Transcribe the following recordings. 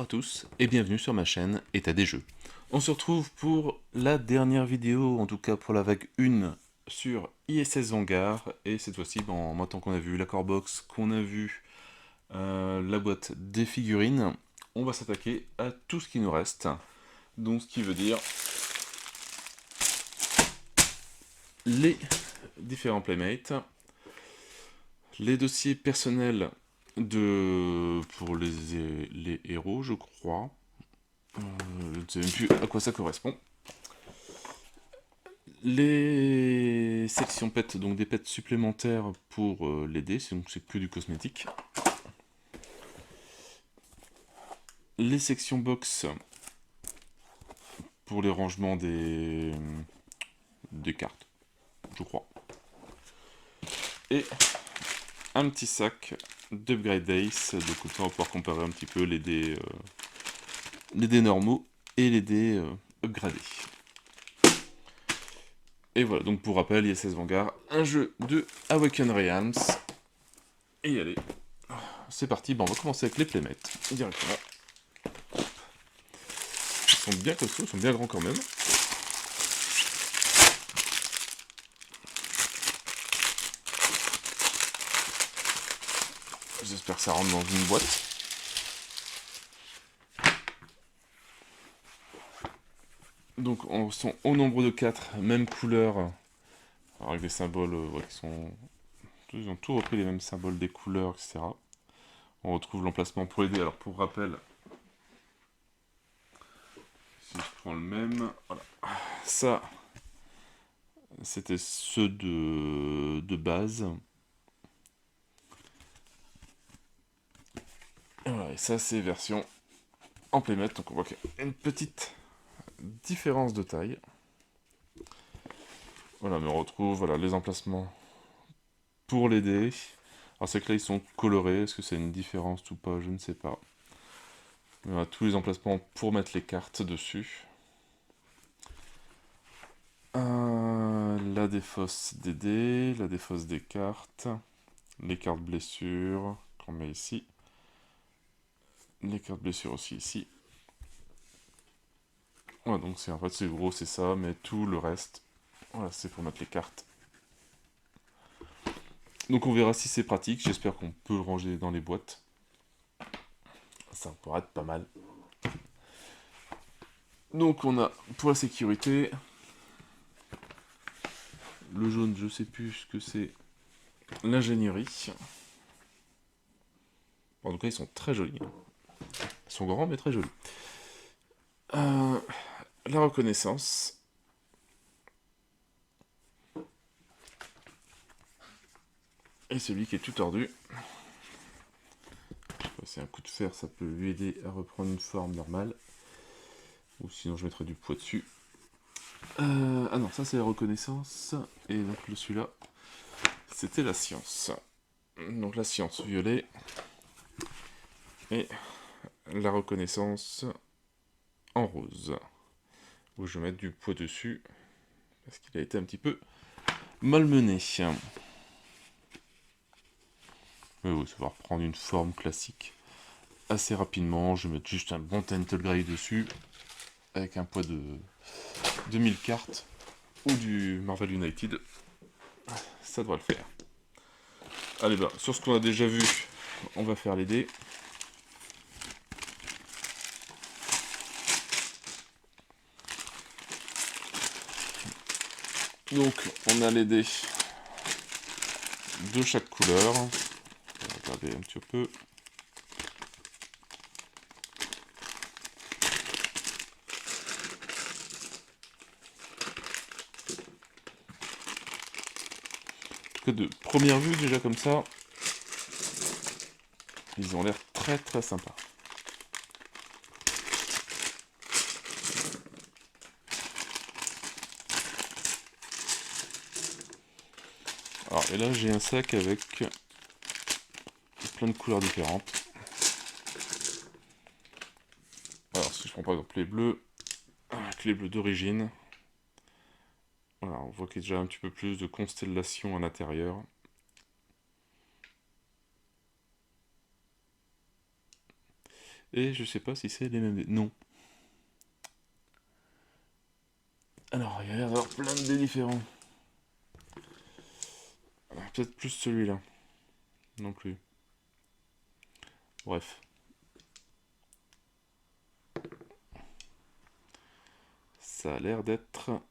tous et bienvenue sur ma chaîne État des jeux. On se retrouve pour la dernière vidéo, en tout cas pour la vague 1 sur ISS Vanguard. Et cette fois-ci, maintenant qu'on a vu la core box, qu'on a vu la boîte des figurines, on va s'attaquer à tout ce qui nous reste. Donc ce qui veut dire les différents playmates, les dossiers personnels pour les héros, je crois. Je ne sais même plus à quoi ça correspond. Les sections pets, donc des pets supplémentaires pour les dés, donc c'est que du cosmétique. Les sections box pour les rangements des cartes, je crois. Et un petit sac d'Upgrade Days, donc on va pouvoir comparer un petit peu les dés normaux et les dés upgradés. Et voilà, donc pour rappel, ISS Vanguard, un jeu de Awaken Realms. Et allez, c'est parti, on va commencer avec les playmates directement. Ils sont bien costauds, ils sont bien grands quand même. J'espère que ça rentre dans une boîte. Donc on sont au nombre de 4, même couleur. Alors avec des symboles qui sont... Ils ont tout repris les mêmes symboles des couleurs, etc. On retrouve l'emplacement pour les dés. Alors pour rappel, si je prends le même, voilà. Ça, c'était ceux de base. Et voilà, et ça c'est version en playmat, donc on voit qu'il y a une petite différence de taille. Voilà, mais on retrouve voilà, les emplacements pour les dés. Alors c'est que là ils sont colorés, est-ce que c'est une différence ou pas, je ne sais pas. Voilà, tous les emplacements pour mettre les cartes dessus. La défausse des dés, la défausse des cartes, les cartes blessures qu'on met ici, les cartes blessures aussi ici. Voilà, donc en fait c'est gros, c'est ça, mais tout le reste, voilà, c'est pour mettre les cartes. Donc on verra si c'est pratique, j'espère qu'on peut le ranger dans les boîtes. Ça pourrait être pas mal. Donc on a, pour la sécurité, le jaune, je sais plus ce que c'est, l'ingénierie. En tout cas, ils sont très jolis. Ils sont grands, mais très jolis. La reconnaissance. Et celui qui est tout tordu. C'est un coup de fer, ça peut lui aider à reprendre une forme normale. Ou sinon je mettrai du poids dessus. Ah non, ça c'est la reconnaissance. Et donc celui-là, c'était la science. Donc la science violet. Et la reconnaissance en rose. Où je vais mettre du poids dessus. Parce qu'il a été un petit peu malmené. Mais oui, ça va reprendre une forme classique assez rapidement. Je vais mettre juste un bon Tentacle Grey dessus. Avec un poids de 2000 cartes. Ou du Marvel United. Ça doit le faire. Allez, sur ce qu'on a déjà vu, on va faire les dés. Donc, on a les dés de chaque couleur. On va regarder un petit peu. En tout cas, de première vue, déjà comme ça, ils ont l'air très très sympas. Alors, et là, j'ai un sac avec plein de couleurs différentes. Alors, si je prends par exemple les bleus, avec les bleus d'origine, voilà, on voit qu'il y a déjà un petit peu plus de constellation à l'intérieur. Et je sais pas si c'est les mêmes dés. Non. Alors, il y a l'air d'avoir plein de dés différents. Peut-être plus celui-là. Non plus. Bref. Ça a l'air d'être...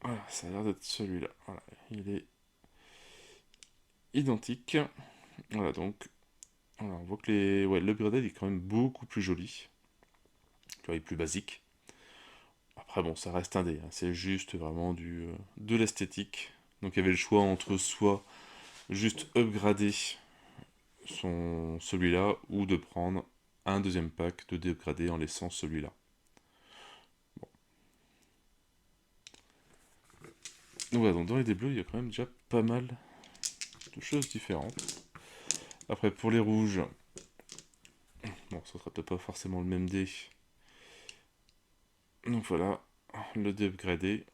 Voilà, ça a l'air d'être celui-là. Voilà, il est identique. Voilà, donc... Voilà, on voit que les... Ouais, l'upgraded est quand même beaucoup plus joli. Tu vois, il est plus basique. Après, bon, ça reste un dé. Hein. C'est juste vraiment de l'esthétique. Donc il y avait le choix entre soit juste upgrader celui-là, ou de prendre un deuxième pack de dés upgradés en laissant celui-là. Donc voilà, donc dans les dés bleus, il y a quand même déjà pas mal de choses différentes. Après, pour les rouges, bon, ça sera peut-être pas forcément le même dé. Donc voilà, le dé upgradé.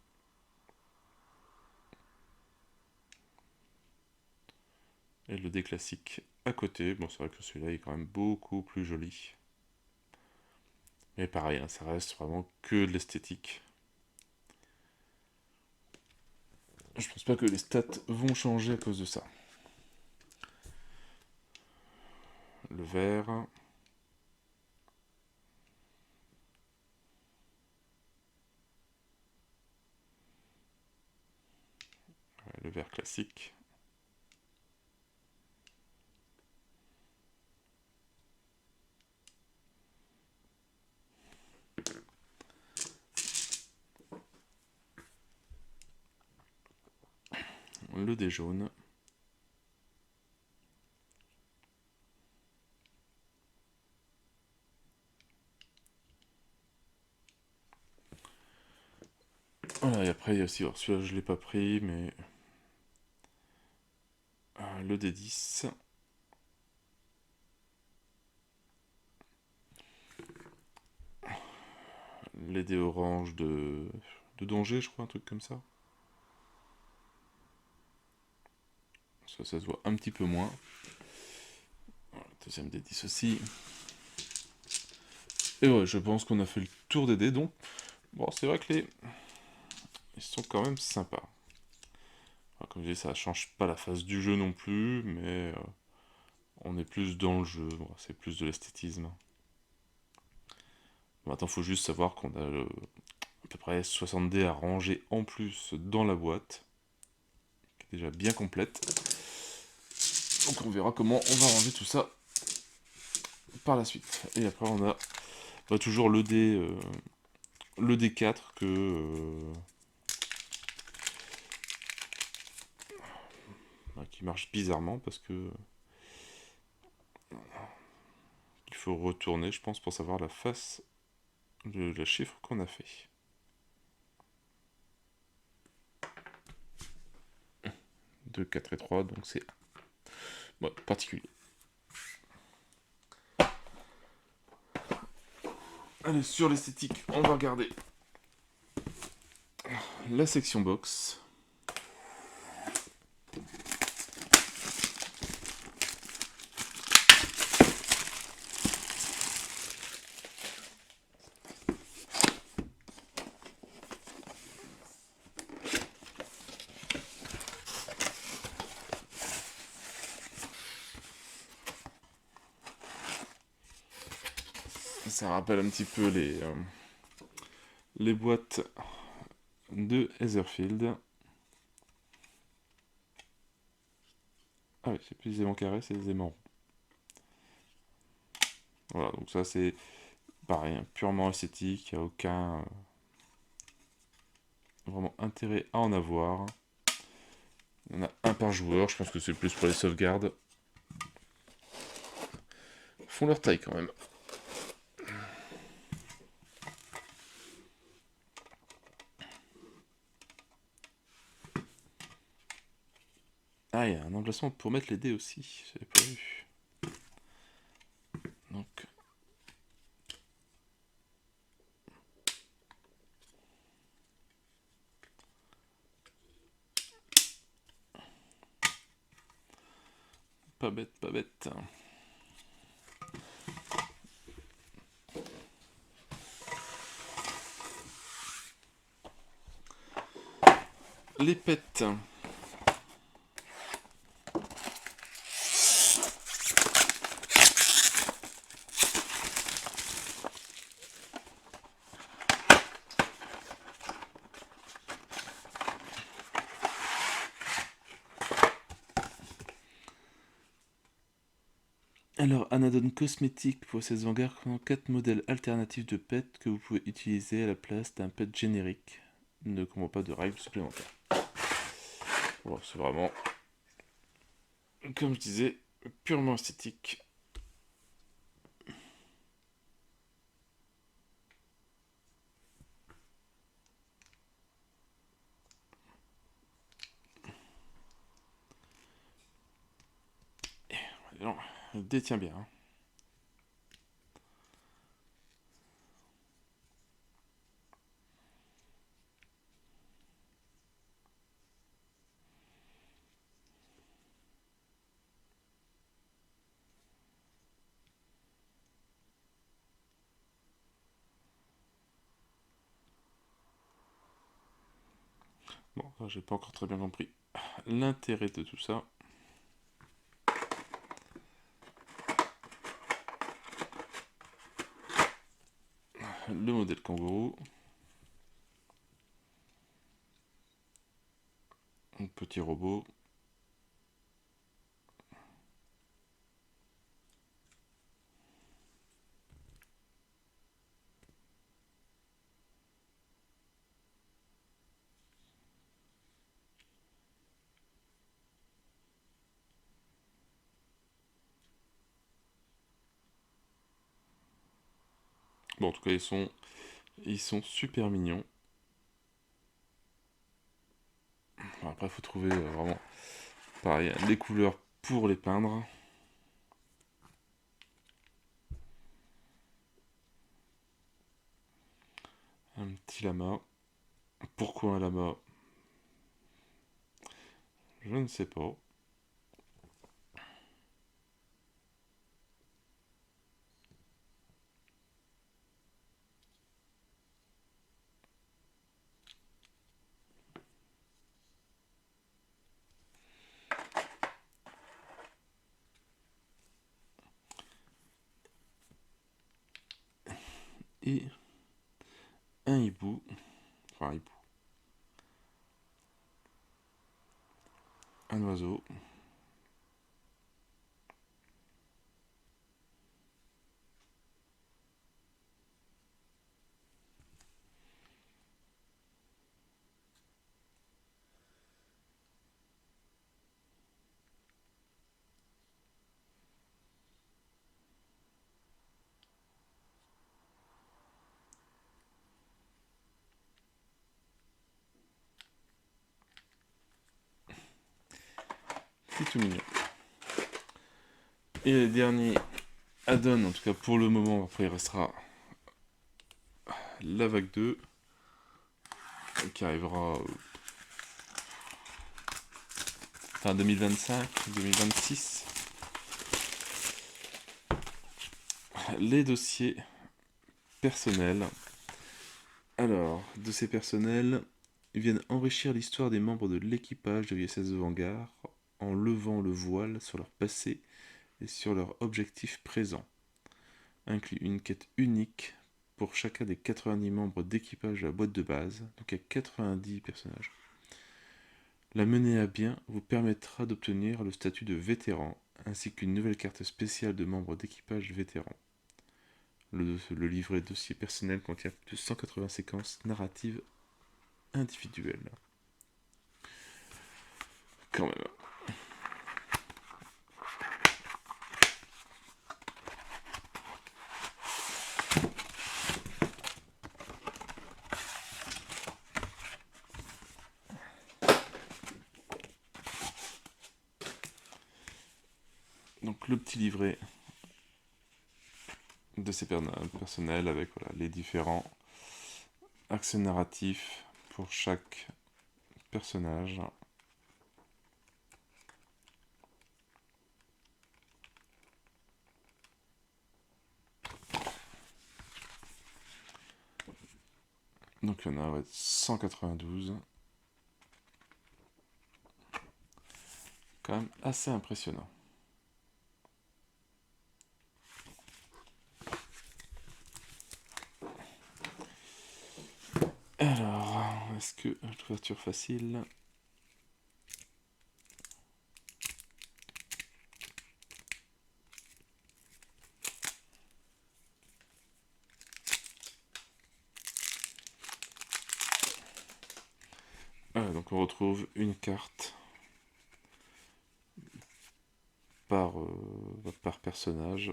Et le dé classique à côté. Bon, c'est vrai que celui-là est quand même beaucoup plus joli. Et pareil, hein, ça reste vraiment que de l'esthétique. Je pense pas que les stats vont changer à cause de ça. Le vert. Ouais, le vert classique. Le dé jaune. Voilà, et après il y a aussi, alors celui-là je l'ai pas pris, mais le D10. Les dés orange de danger, je crois, un truc comme ça. Ça se voit un petit peu moins. Voilà, deuxième D10 aussi. Et ouais, je pense qu'on a fait le tour des dés, donc bon, c'est vrai que ils sont quand même sympas. Alors, comme je dis, ça change pas la phase du jeu non plus, mais on est plus dans le jeu, bon, c'est plus de l'esthétisme. Maintenant, il faut juste savoir qu'on a à peu près 60 dés à ranger en plus dans la boîte, qui est déjà bien complète. Donc on verra comment on va ranger tout ça par la suite. Et après, on a toujours le D4 qui marche bizarrement parce que il faut retourner, je pense, pour savoir la face de la chiffre qu'on a fait. 2, 4 et 3, donc c'est bon, particulier. Allez, sur l'esthétique, on va regarder la section box. Ça rappelle un petit peu les boîtes de Etherfield. Ah oui, c'est plus des aimants carrés, c'est des aimants ronds. Voilà, donc ça c'est pareil, hein, purement esthétique, il n'y a aucun vraiment intérêt à en avoir. Il y en a un par joueur, je pense que c'est plus pour les sauvegardes. Ils font leur taille quand même. Ah, il y a un emplacement pour mettre les dés aussi, j'avais pas vu. Donc... Pas bête, pas bête. Les pets. Alors, Anadone Cosmétique possède Vanguard 4 modèles alternatifs de pets que vous pouvez utiliser à la place d'un pet générique. Ne comprend pas de règles supplémentaires. Bon, c'est vraiment, comme je disais, purement esthétique. Non, il détient bien. Hein. Bon, ça, j'ai pas encore très bien compris l'intérêt de tout ça. Le modèle kangourou. Un petit robot. Bon, en tout cas, ils sont super mignons. Bon, après, il faut trouver vraiment, pareil, les couleurs pour les peindre. Un petit lama. Pourquoi un lama? Je ne sais pas. Et un hibou. Enfin, un hibou. Un oiseau. C'est tout mignon. Et les derniers add-on, en tout cas pour le moment, après il restera la vague 2 qui arrivera fin 2025, 2026. Les dossiers personnels. Alors, dossiers personnels, ils viennent enrichir l'histoire des membres de l'équipage de l'ISS de Vanguard en levant le voile sur leur passé et sur leur objectif présent. Inclut une quête unique pour chacun des 90 membres d'équipage de la boîte de base, donc il y a 90 personnages. La mener à bien vous permettra d'obtenir le statut de vétéran, ainsi qu'une nouvelle carte spéciale de membre d'équipage vétéran. Le livret dossier personnel contient plus de 180 séquences narratives individuelles. Quand même. Donc le petit livret de ces personnels avec voilà, les différents accès narratifs pour chaque personnage. Donc il y en a 192. quand même assez impressionnant. Alors, est-ce que l'ouverture facile? Donc on retrouve une carte par personnage.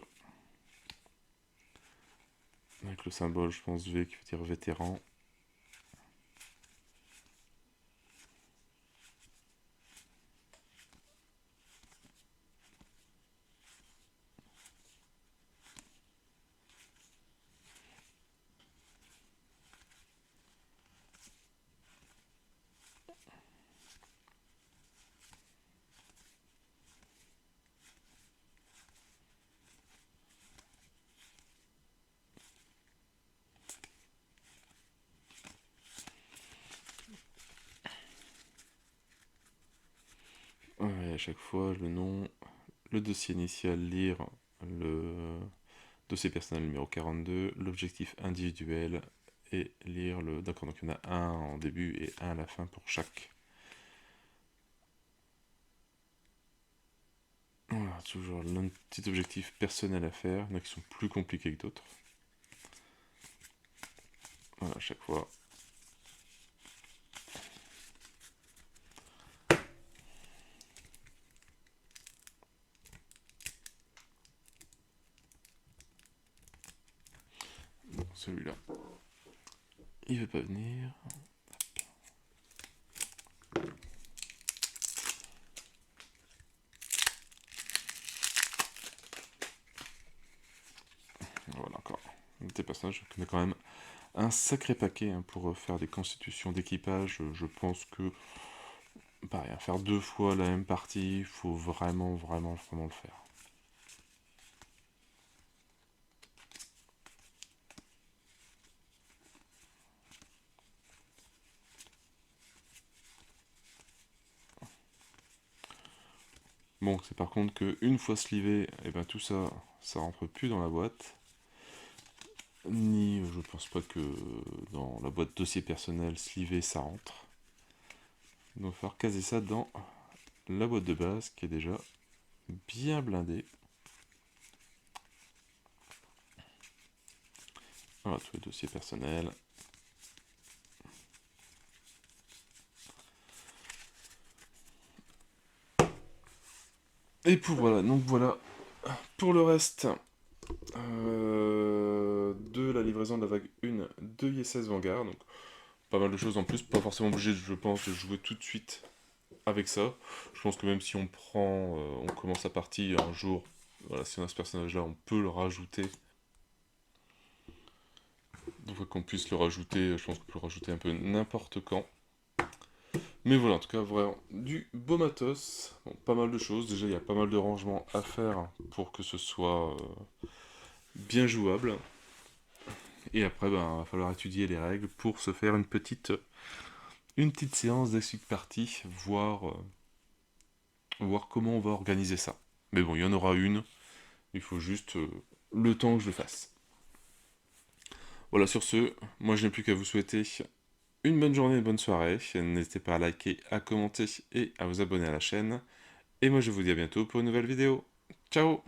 Avec le symbole, je pense, V qui veut dire vétéran. Ouais, à chaque fois, le nom, le dossier initial, lire le dossier personnel numéro 42, l'objectif individuel, et lire le... D'accord, donc il y en a un en début et un à la fin pour chaque. Voilà, toujours un petit objectif personnel à faire, il y en a qui sont plus compliqués que d'autres. Voilà, à chaque fois. Bon, celui-là, il veut pas venir. Voilà, encore des personnages, on a quand même un sacré paquet hein, pour faire des constitutions d'équipage. Je pense que, pareil, faire 2 fois la même partie, il faut vraiment le faire. Bon, c'est par contre que une fois slivé, et ben tout ça, ça rentre plus dans la boîte. Ni, je pense pas que dans la boîte dossier personnel slivé ça rentre. Donc il va falloir caser ça dans la boîte de base qui est déjà bien blindée. Voilà, tous les dossiers personnels. Et pour voilà, donc voilà, pour le reste de la livraison de la vague 1 de ISS Vanguard, donc pas mal de choses en plus, pas forcément obligé, je pense, de jouer tout de suite avec ça. Je pense que même si on prend, on commence la partie un jour, voilà, si on a ce personnage-là, on peut le rajouter. Donc qu'on puisse le rajouter, je pense qu'on peut le rajouter un peu n'importe quand. Mais voilà, en tout cas, vraiment, du beau matos. Bon, pas mal de choses. Déjà, il y a pas mal de rangements à faire pour que ce soit bien jouable. Et après, ben, il va falloir étudier les règles pour se faire une petite séance d'explique partie, voir comment on va organiser ça. Mais bon, il y en aura une. Il faut juste le temps que je le fasse. Voilà, sur ce, moi je n'ai plus qu'à vous souhaiter une bonne journée, une bonne soirée. N'hésitez pas à liker, à commenter et à vous abonner à la chaîne. Et moi je vous dis à bientôt pour une nouvelle vidéo. Ciao!